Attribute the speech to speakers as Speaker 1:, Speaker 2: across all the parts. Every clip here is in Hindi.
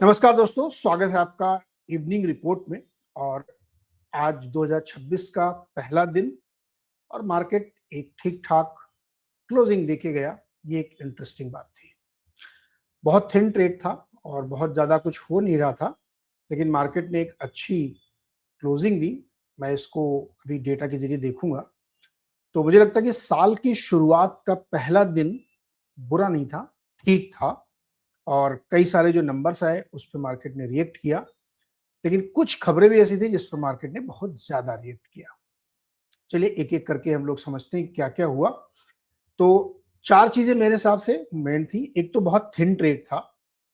Speaker 1: नमस्कार दोस्तों, स्वागत है आपका इवनिंग रिपोर्ट में। और आज 2026 का पहला दिन और मार्केट एक ठीक-ठाक क्लोजिंग देके गया। ये एक इंटरेस्टिंग बात थी। बहुत थिन ट्रेड था और बहुत ज़्यादा कुछ हो नहीं रहा था, लेकिन मार्केट ने एक अच्छी क्लोजिंग दी। मैं इसको अभी डेटा के ज़रिए देखूँगा, तो मुझे लगता है कि साल की शुरुआत का पहला दिन बुरा नहीं था, ठीक था। और कई सारे जो नंबर्स आए, उस पे मार्केट ने रिएक्ट किया। लेकिन कुछ खबरें भी ऐसी थी जिस पर मार्केट ने बहुत ज़्यादा रिएक्ट किया। चलिए एक-एक करके हम लोग समझते हैं क्या-क्या हुआ। तो 4 चीज़ें मेरे हिसाब से मेन थी। एक तो बहुत थिन ट्रेड था,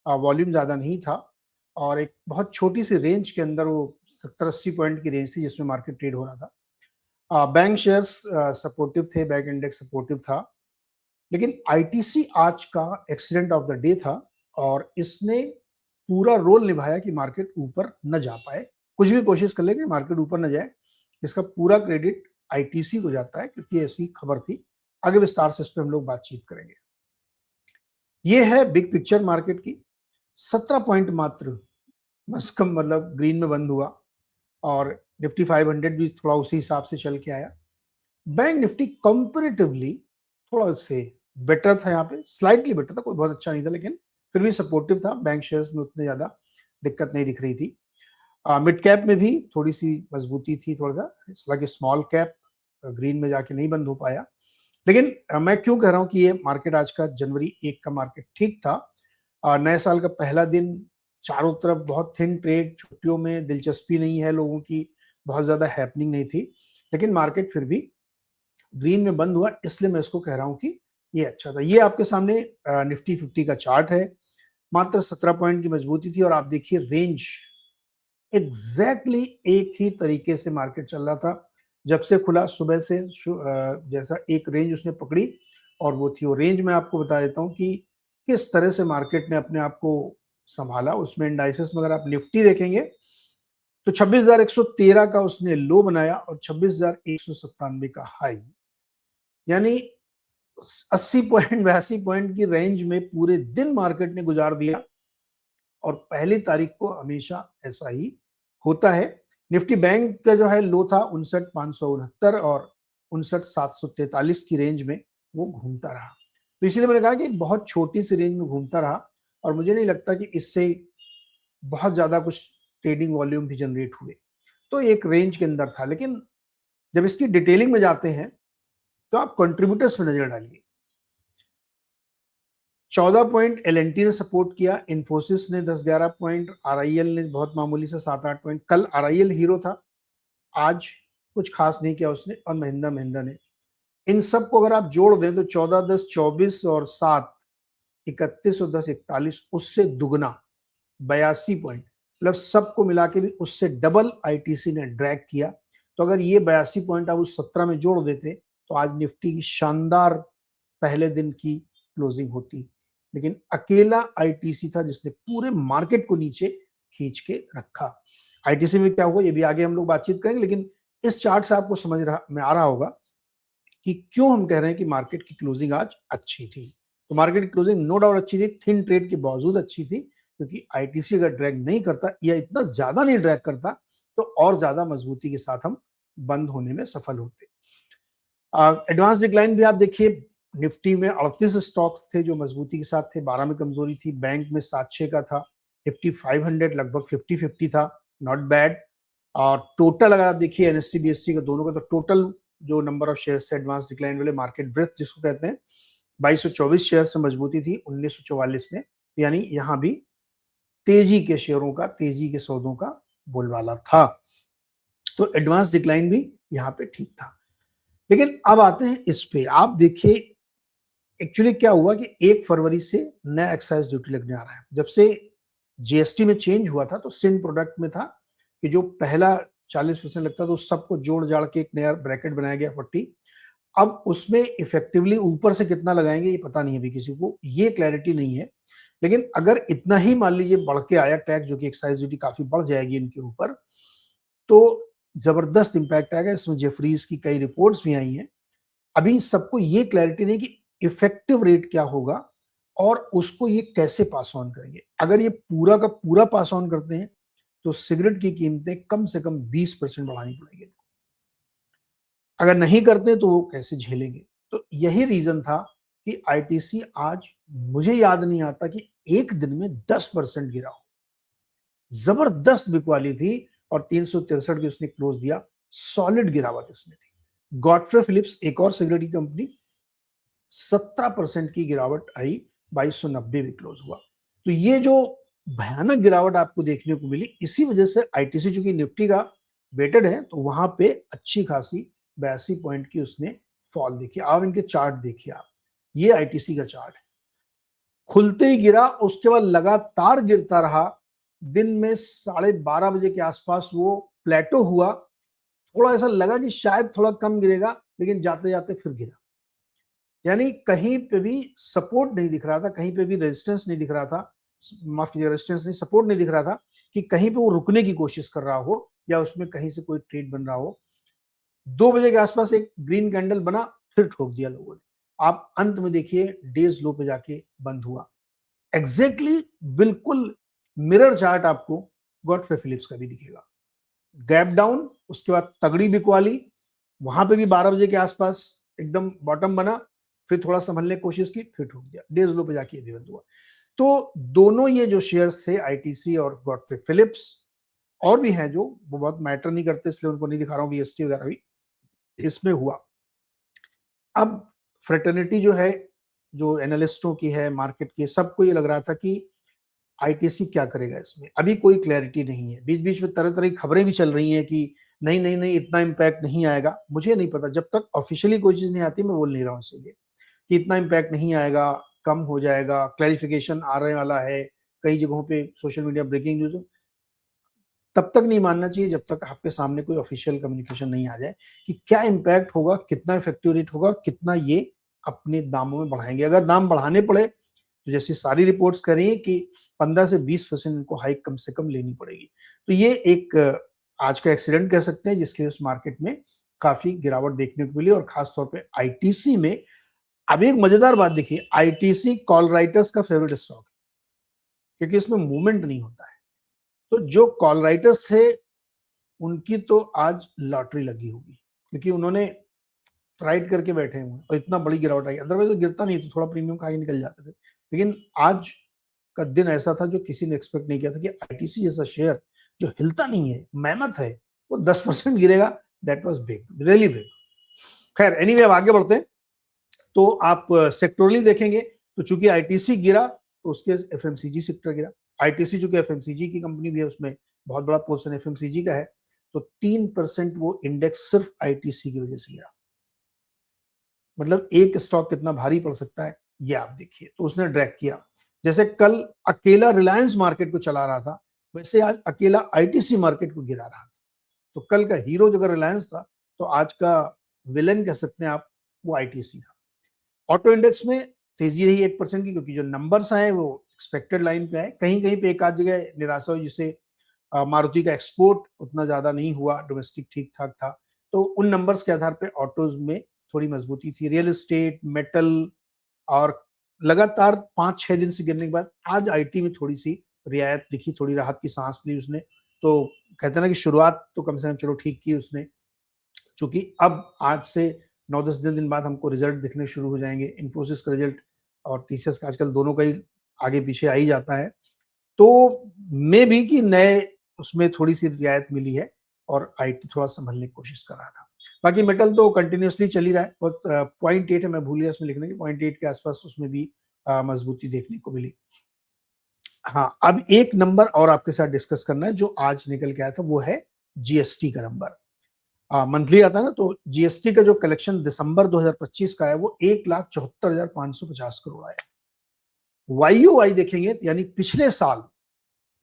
Speaker 1: वॉल्यूम ज़्यादा नहीं था और एक बहुत छोटी-सी रेंज के अंदर वो 70-80 पॉइंट की रेंज थी जिसमें मार्केट ट्रेड हो रहा था। बैंक शेयर्स सपोर्टिव थे, बैंक इंडेक्स सपोर्टिव था। लेकिन आईटीसी आज का एक्सीडेंट ऑफ द डे था और इसने पूरा रोल निभाया कि मार्केट ऊपर न जा पाए। कुछ भी कोशिश कर ले कि मार्केट ऊपर न जाए, इसका पूरा क्रेडिट आईटीसी को जाता है क्योंकि ऐसी खबर थी। आगे विस्तार से इस पे हम लोग बातचीत करेंगे। ये है बिग पिक्चर मार्केट की। 17 पॉइंट मात्र बस कम मतलब ग्रीन में बंद हुआ और निफ्टी 500 भी थोड़ा उसी हिसाब से चल के आया। बैंक निफ्टी कंपैरेटिवली थोड़ा से बेटर था, यहाँ पे स्लाइटली बेटर था, कोई बहुत अच्छा नहीं था, लेकिन फिर भी सपोर्टिव था। बैंक शेयर्स में उतने ज्यादा दिक्कत नहीं दिख रही थी। मिड कैप में भी थोड़ी सी मजबूती थी, थोड़ा सा हालांकि स्मॉल कैप ग्रीन में जाके नहीं बंद हो पाया। लेकिन मैं क्यों कह रहा हूँ कि ये मार्केट आज का जनवरी 1 का मार्केट ठीक था। नए साल का पहला दिन, चारों तरफ बहुत थिन ट्रेड, छुट्टियों में दिलचस्पी नहीं है लोगों की, बहुत ज्यादा हैपनिंग नहीं थी, लेकिन मार्केट फिर भी ग्रीन में बंद हुआ। इसलिए मैं इसको कह रहा हूं कि ये अच्छा था। ये आपके सामने निफ्टी 50 का चार्ट है। मात्र 17 पॉइंट की मजबूती थी और आप देखिए रेंज एग्जैक्टली एक ही तरीके से मार्केट चल रहा था जब से खुला सुबह से जैसा एक रेंज उसने पकड़ी और वो थी वो रेंज। मैं आपको बता देता हूँ कि किस तरह से मार्केट ने अपने आप को संभाला। उसमें इंडाइसेस में अगर आप निफ्टी देखेंगे तो 26,113 का उसने लो बनाया और 26,197 का हाई, यानी 80 पॉइंट 82 पॉइंट की रेंज में पूरे दिन मार्केट ने गुजार दिया। और पहली तारीख को हमेशा ऐसा ही होता है। निफ्टी बैंक का जो है लो था 59,569 और 59,743 की रेंज में वो घूमता रहा। तो इसीलिए मैंने कहा कि एक बहुत छोटी सी रेंज में घूमता रहा और मुझे नहीं लगता कि इससे बहुत ज्यादा कुछ ट्रेडिंग वॉल्यूम भी जनरेट हुए। तो एक रेंज के अंदर था। लेकिन जब इसकी डिटेलिंग में जाते हैं तो आप कंट्रीब्यूटर्स पे नजर डालिए। 14 पॉइंट एलएनटी ने सपोर्ट किया, इन्फोसिस ने 10-11 पॉइंट, आरआईएल ने बहुत मामूली से 7-8 पॉइंट। कल आरआईएल हीरो था, आज कुछ खास नहीं किया उसने, और महिंद्रा महिंद्रा ने। इन सबको अगर आप जोड़ दें तो 14, 10, 24 और 7, 31 और 10, 41, उससे दुगना 82 पॉइंट, मतलब सबको मिला के भी उससे डबल आईटीसी ने ड्रैग किया। तो अगर ये 82 पॉइंट आप उस 17 में जोड़ देते तो आज निफ्टी की शानदार पहले दिन की क्लोजिंग होती। लेकिन अकेला आईटीसी था जिसने पूरे मार्केट को नीचे खींच के रखा। आईटीसी में क्या हुआ ये भी आगे हम लोग बातचीत करेंगे, लेकिन इस चार्ट से आपको समझ रहा में आ रहा होगा कि क्यों हम कह रहे हैं कि मार्केट की क्लोजिंग आज अच्छी थी। तो मार्केट की क्लोजिंग नो डाउट अच्छी थी, थिन ट्रेड के बावजूद अच्छी थी, क्योंकि आईटीसी अगर ड्रैग नहीं करता या इतना ज्यादा नहीं ड्रैग करता तो और ज्यादा मजबूती के साथ हम बंद होने में सफल होते। एडवांस डिक्लाइन भी आप देखिए, निफ्टी में 38 स्टॉक्स थे जो मजबूती के साथ थे, 12 में कमजोरी थी, बैंक में 7-6 का था, निफ्टी 500 लगभग 50-50 था, नॉट बैड। और टोटल अगर आप देखिए एनएससी बीएससी का दोनों का, तो टोटल जो नंबर ऑफ शेयर्स थे एडवांस डिक्लाइन वाले, मार्केट ब्रेथ जिसको कहते हैं, 2224 शेयर से मजबूती थी 1944 में। यानी यहाँ भी तेजी के शेयरों का, तेजी के सौदों का बोलबाला था। तो एडवांस डिक्लाइन भी यहाँ पे ठीक था। लेकिन अब आते हैं इस पे, आप देखिए एक्चुअली क्या हुआ कि 1 फरवरी से नया एक्साइज ड्यूटी लगने आ रहा है। जब से जीएसटी में चेंज हुआ था तो सिन प्रोडक्ट में था कि जो पहला 40% लगता था उस सबको जोड़ जाड़ के एक नया ब्रैकेट बनाया गया 40। अब उसमें इफेक्टिवली ऊपर से कितना लगाएंगे ये पता नहीं है अभी किसी को, ये क्लैरिटी नहीं है। लेकिन अगर इतना ही मान लीजिए बढ़ के आया टैक्स, जो कि एक्साइज ड्यूटी काफी बढ़ जाएगी इनके ऊपर, तो जबरदस्त इंपैक्ट आएगा। इसमें जेफरीज की कई रिपोर्ट्स भी आई हैं। अभी सबको ये क्लैरिटी नहीं कि इफेक्टिव रेट क्या होगा और उसको ये कैसे पास ऑन करेंगे। अगर ये पूरा का पूरा पास ऑन करते हैं तो सिगरेट की कीमतें कम से कम 20% बढ़ानी पड़ेगी। अगर नहीं करते तो वो कैसे झेलेंगे। तो यही रीजन था कि आईटीसी आज, मुझे याद नहीं आता कि एक दिन में 10% गिरा हो। जबरदस्त बिकवाली थी और 363 की उसने क्लोज दिया। सॉलिड गिरावट इसमें थी। गॉडफ्रे फिलिप्स एक और सिगरेट की कंपनी, 17% की गिरावट आई, 2290 में क्लोज हुआ। तो ये जो भयानक गिरावट आपको देखने को मिली, इसी वजह से आईटीसी चूंकि निफ्टी का वेटेड है तो वहां पे अच्छी खासी 82 पॉइंट की उसने फॉल देखी। आप इनके चार्ट देखिए, आप ये आईटीसी का चार्ट है। खुलते ही गिरा, उसके बाद लगातार गिरता रहा। दिन में 12:30 बजे के आसपास वो प्लेटो हुआ। थोड़ा ऐसा लगा कि शायद थोड़ा कम गिरेगा, लेकिन जाते जाते फिर गिरा। यानी कहीं पे भी सपोर्ट नहीं दिख रहा था, कहीं पे भी रेजिस्टेंस नहीं दिख रहा था। माफ कीजिएगा, रेजिस्टेंस नहीं, सपोर्ट नहीं दिख रहा था कि कहीं पे वो रुकने की कोशिश कर रहा हो या उसमें कहीं से कोई ट्रेड बन रहा हो। 2 बजे के आसपास एक ग्रीन कैंडल बना, फिर ठोक दिया लोगों ने। आप अंत में देखिए डेज लो पे जाके बंद हुआ। एग्जैक्टली बिल्कुल मिरर चार्ट आपको गॉडफ्रे फिलिप्स का भी दिखेगा। गैप डाउन, उसके बाद तगड़ी बिकवाली, वहां पे भी 12 बजे के आसपास एकदम बॉटम बना, फिर थोड़ा संभलने की कोशिश की, फिर ठोक दिया, डेज लो पे जाके ये भी बंद हुआ। तो दोनों ये जो शेयर्स थे, आईटीसी और गॉडफ्रे फिलिप्स, और भी हैं जो वो बहुत मैटर नहीं करते इसलिए उनको नहीं दिखा रहा हूँ, वीएसटी वगैरह भी इसमें हुआ। अब फ्रेटर्निटी जो है, जो एनालिस्टों की है, मार्केट की, सबको ये लग रहा था कि आईटीसी क्या करेगा इसमें। अभी कोई क्लैरिटी नहीं है। बीच बीच में तरह तरह की खबरें भी चल रही हैं कि नहीं नहीं नहीं, इतना इम्पैक्ट नहीं आएगा। मुझे नहीं पता, जब तक ऑफिशियली कोई चीज नहीं आती मैं बोल नहीं रहा हूँ इसलिए कि इतना इम्पैक्ट नहीं आएगा, कम हो जाएगा, क्लैरिफिकेशन आने वाला है कई जगहों पे, सोशल मीडिया ब्रेकिंग न्यूज। तब तक नहीं मानना चाहिए जब तक आपके सामने कोई ऑफिशियल कम्युनिकेशन नहीं आ जाए कि क्या इम्पैक्ट होगा, कितना इफेक्टिव रेट होगा और कितना ये अपने दामों में बढ़ाएंगे। अगर दाम बढ़ाने पड़े तो जैसी सारी रिपोर्ट्स कर रही हैं कि 15 से 20% इनको हाइक कम से कम लेनी पड़ेगी। तो ये एक आज का एक्सीडेंट कह सकते हैं जिसकी वजह से मार्केट में काफी गिरावट देखने को मिली, और खासतौर पे आईटीसी में। अब एक मजेदार बात देखिए, आईटीसी कॉल राइटर्स का फेवरेट स्टॉक है क्योंकि इसमें मूवमेंट नहीं होता है। तो जो कॉल राइटर्स थे उनकी तो आज लॉटरी लगी होगी, क्योंकि उन्होंने राइट करके बैठे हुए हैं और इतना बड़ी गिरावट आई। अदरवाइज तो गिरता नहीं, तो थोड़ा प्रीमियम खा के निकल जाते थे। लेकिन आज का दिन ऐसा था जो किसी ने एक्सपेक्ट नहीं किया था कि आईटीसी जैसा शेयर जो हिलता नहीं है, मेहनत है, वो 10% गिरेगा। That was big, really big. खैर एनीवे, अब आगे बढ़ते हैं। तो आप सेक्टोरली देखेंगे तो चूंकि आईटीसी गिरा तो उसके एफएमसीजी सेक्टर गिरा। आईटीसी जो कि एफएमसीजी की कंपनी भी है, उसमें बहुत बड़ा पोर्शन एफएमसीजी का है। तो 3% वो इंडेक्स सिर्फ आईटीसी की वजह से गिरा। मतलब एक स्टॉक कितना भारी पड़ सकता है ये आप देखिए। तो उसने ड्रैग किया। जैसे कल अकेला रिलायंस मार्केट को चला रहा था, वैसे आज अकेला आईटीसी मार्केट को गिरा रहा था। तो कल का हीरो अगर रिलायंस था तो आज का विलेन कह सकते हैं आप, वो आईटीसी था। ऑटो इंडेक्स में तेजी रही 1% की, क्योंकि जो नंबर्स आए वो एक्सपेक्टेड लाइन पे आए। कहीं कहीं पे एक आध जगह निराशा हुई, जिसे मारुति का एक्सपोर्ट उतना ज्यादा नहीं हुआ, डोमेस्टिक ठीक ठाक था। तो उन नंबर्स के आधार पे ऑटोज में थोड़ी मजबूती थी। रियल एस्टेट, मेटल, और लगातार 5-6 दिन से गिरने के बाद आज आईटी में थोड़ी सी रियायत दिखी, थोड़ी राहत की सांस ली उसने। तो कहते हैं ना कि शुरुआत तो कम से कम चलो ठीक की उसने, क्योंकि अब आज से 9-10 दिन बाद हमको रिजल्ट दिखने शुरू हो जाएंगे। इन्फोसिस का रिजल्ट और टीसीएस का आजकल दोनों का ही आगे पीछे आ ही जाता है। तो मे भी कि नए उसमें थोड़ी सी रियायत मिली है और आईटी थोड़ा संभलने की कोशिश कर रहा था। बाकी मेटल तो कंटिन्यूअसली चल ही रहा है। और 0.8 है, मैं भूल गया इसमें लिखने की, 0.8 के आसपास उसमें भी मजबूती देखने को मिली। हाँ, अब एक नंबर और आपके साथ डिस्कस करना है जो आज निकल के आया था, वो है जीएसटी का नंबर। मंथली आता है ना, तो जीएसटी का जो कलेक्शन दिसंबर 2025 का है वो 1,74,550 करोड़ आया। वाईओवाई देखेंगे यानी पिछले साल,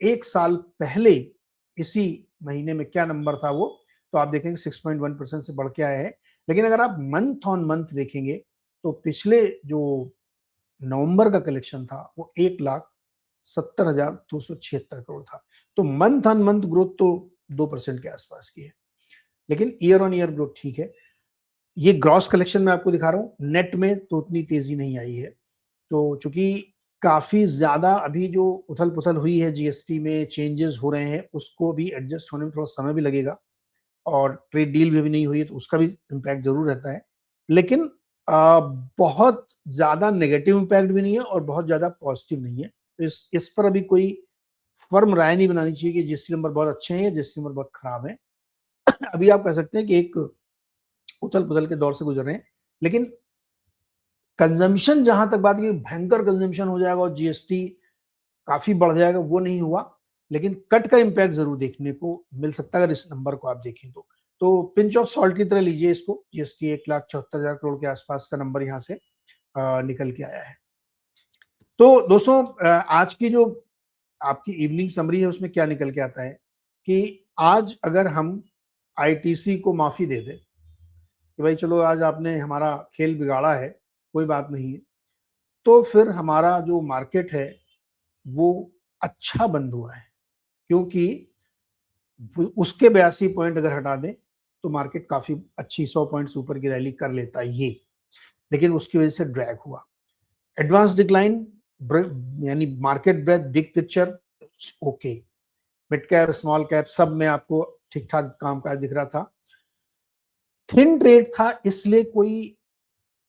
Speaker 1: एक साल पहले इसी महीने में क्या नंबर था वो, तो आप देखेंगे 6.1% से बढ़ के आया है। लेकिन अगर आप मंथ ऑन मंथ देखेंगे तो पिछले जो नवंबर का कलेक्शन था वो 1,70,276 करोड़ था। तो मंथ ऑन मंथ ग्रोथ तो 2% के आसपास की है, लेकिन ईयर ऑन ईयर ग्रोथ ठीक है। ये ग्रॉस कलेक्शन में आपको दिखा रहा हूं, नेट में तो उतनी तेजी नहीं आई है। तो चूंकि काफ़ी ज़्यादा अभी जो उथल-पुथल हुई है जीएसटी में, चेंजेस हो रहे हैं, उसको भी एडजस्ट होने में थोड़ा समय भी लगेगा और ट्रेड डील भी अभी नहीं हुई है, तो उसका भी इम्पैक्ट ज़रूर रहता है। लेकिन अ, बहुत ज़्यादा नेगेटिव इम्पैक्ट भी नहीं है और बहुत ज़्यादा पॉजिटिव नहीं है। तो इस पर अभी कोई फ़र्म राय नहीं बनानी चाहिए कि जीएसटी नंबर बहुत अच्छे हैं या जीएसटी नंबर बहुत खराब हैं। अभी आप कह सकते हैं कि एक उथल-पुथल के दौर से गुज़र रहे हैं। लेकिन कंज़म्पशन जहाँ तक बात है कि भयंकर कंज़म्पशन हो जाएगा और जीएसटी काफ़ी बढ़ जाएगा, वो नहीं हुआ। लेकिन कट का इम्पैक्ट ज़रूर देखने को मिल सकता है अगर इस नंबर को आप देखें तो। तो पिंच ऑफ सॉल्ट की तरह लीजिए इसको, जीएसटी 1,74,000 करोड़ के आसपास का नंबर यहाँ से निकल के आया है। तो दोस्तों आज की जो आपकी इवनिंग समरी है उसमें क्या निकल के आता है कि आज अगर हम आईटीसी को माफ़ी दे दें कि भाई चलो आज आपने हमारा खेल बिगाड़ा है, कोई बात नहीं है। तो फिर हमारा जो मार्केट है वो अच्छा बंद हुआ है क्योंकि उसके 82 पॉइंट अगर हटा दें तो मार्केट काफ़ी अच्छी 100 पॉइंट्स ऊपर की रैली कर लेता है ये, लेकिन उसकी वजह से ड्रैग हुआ। एडवांस डिक्लाइन यानी market breadth big picture okay, mid cap small cap सब में आपको ठीक ठाक कामकाज दिख रहा था। थिन ट्रेड था इसलिए कोई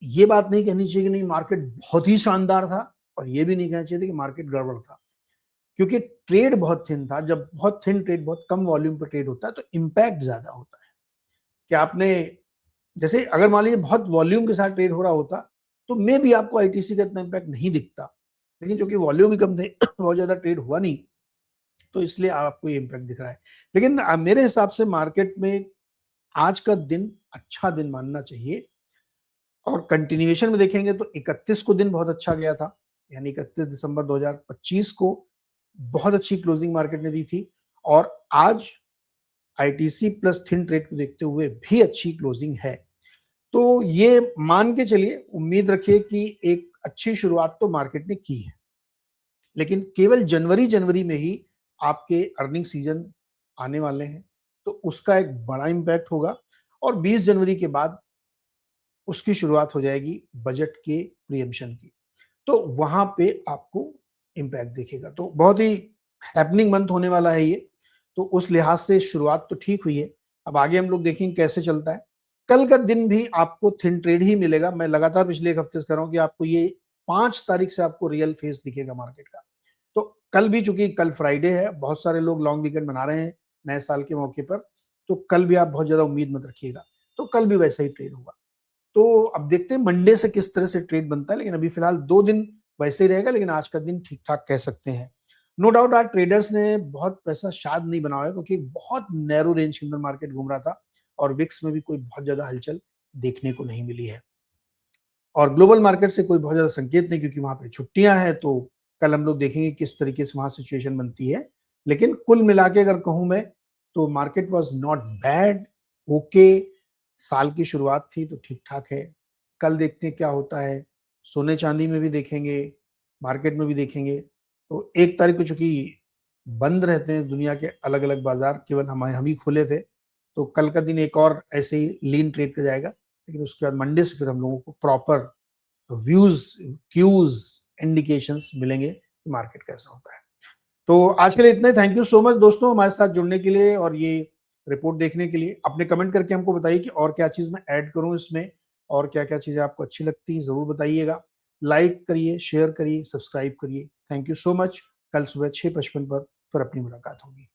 Speaker 1: ये बात नहीं कहनी चाहिए कि नहीं मार्केट बहुत ही शानदार था और ये भी नहीं कहना चाहिए था कि मार्केट गड़बड़ था, क्योंकि ट्रेड बहुत थिन था। जब बहुत थिन ट्रेड बहुत कम वॉल्यूम पर ट्रेड होता है तो इम्पैक्ट ज्यादा होता है कि आपने जैसे अगर मान लीजिए बहुत वॉल्यूम के साथ ट्रेड हो रहा होता तो मे भी आपको आईटीसी का इतना इम्पैक्ट नहीं दिखता, लेकिन चूंकि वॉल्यूम ही कम थे बहुत ज्यादा ट्रेड हुआ नहीं तो इसलिए आपको ये इम्पैक्ट दिख रहा है। लेकिन मेरे हिसाब से मार्केट में आज का दिन अच्छा दिन मानना चाहिए और कंटिन्यूएशन में देखेंगे तो 31 को दिन बहुत अच्छा गया था, यानी 31 दिसंबर 2025 को बहुत अच्छी क्लोजिंग मार्केट ने दी थी और आज आईटीसी प्लस थिन ट्रेड को देखते हुए भी अच्छी क्लोजिंग है। तो ये मान के चलिए, उम्मीद रखिए कि एक अच्छी शुरुआत तो मार्केट ने की है, लेकिन केवल जनवरी में ही आपके अर्निंग सीजन आने वाले हैं, तो उसका एक बड़ा इम्पैक्ट होगा और 20 जनवरी के बाद उसकी शुरुआत हो जाएगी बजट के प्रियम्पशन की, तो वहां पे आपको इम्पैक्ट दिखेगा। तो बहुत ही हैपनिंग मंथ होने वाला है ये, तो उस लिहाज से शुरुआत तो ठीक हुई है। अब आगे हम लोग देखेंगे कैसे चलता है। कल का दिन भी आपको थिन ट्रेड ही मिलेगा। मैं लगातार पिछले एक हफ्ते से कर रहा हूँ कि आपको ये 5 तारीख से आपको रियल फेस दिखेगा मार्केट का। तो कल भी, चूंकि कल फ्राइडे है, बहुत सारे लोग लॉन्ग वीकेंड मना रहे हैं नए साल के मौके पर, तो कल भी आप बहुत ज्यादा उम्मीद मत रखिएगा, तो कल भी वैसा ही ट्रेड होगा। तो अब देखते हैं मंडे से किस तरह से ट्रेड बनता है, लेकिन अभी फिलहाल 2 दिन वैसे ही रहेगा, लेकिन आज का दिन ठीक ठाक कह सकते हैं। नो डाउट आज ट्रेडर्स ने बहुत पैसा शायद नहीं बनाया है क्योंकि बहुत नैरो रेंज के अंदर मार्केट घूम रहा था और विक्स में भी कोई बहुत ज्यादा हलचल देखने को नहीं मिली है और ग्लोबल मार्केट से कोई बहुत ज्यादा संकेत नहीं, क्योंकि वहां पे छुट्टियां हैं। तो कल हम लोग देखेंगे किस तरीके से वहां सिचुएशन बनती है। लेकिन कुल मिला के अगर कहूं मैं तो market was not bad, okay. साल की शुरुआत थी तो ठीक ठाक है। कल देखते हैं क्या होता है, सोने चांदी में भी देखेंगे, मार्केट में भी देखेंगे। तो 1 तारीख को चूंकि बंद रहते हैं दुनिया के अलग अलग बाजार, केवल हम ही खुले थे, तो कल का दिन एक और ऐसे ही लीन ट्रेड का जाएगा। लेकिन उसके बाद मंडे से फिर हम लोगों को प्रॉपर व्यूज, क्यूज, इंडिकेशंस मिलेंगे कि मार्केट कैसा होता है। तो आज के लिए इतना ही। थैंक यू सो मच दोस्तों हमारे साथ जुड़ने के लिए और ये रिपोर्ट देखने के लिए। अपने कमेंट करके हमको बताइए कि और क्या चीज़ मैं ऐड करूं इसमें और क्या क्या चीज़ें आपको अच्छी लगती हैं, ज़रूर बताइएगा। लाइक करिए, शेयर करिए, सब्सक्राइब करिए। Thank you so much. कल सुबह 6:55 पर फिर अपनी मुलाकात होगी।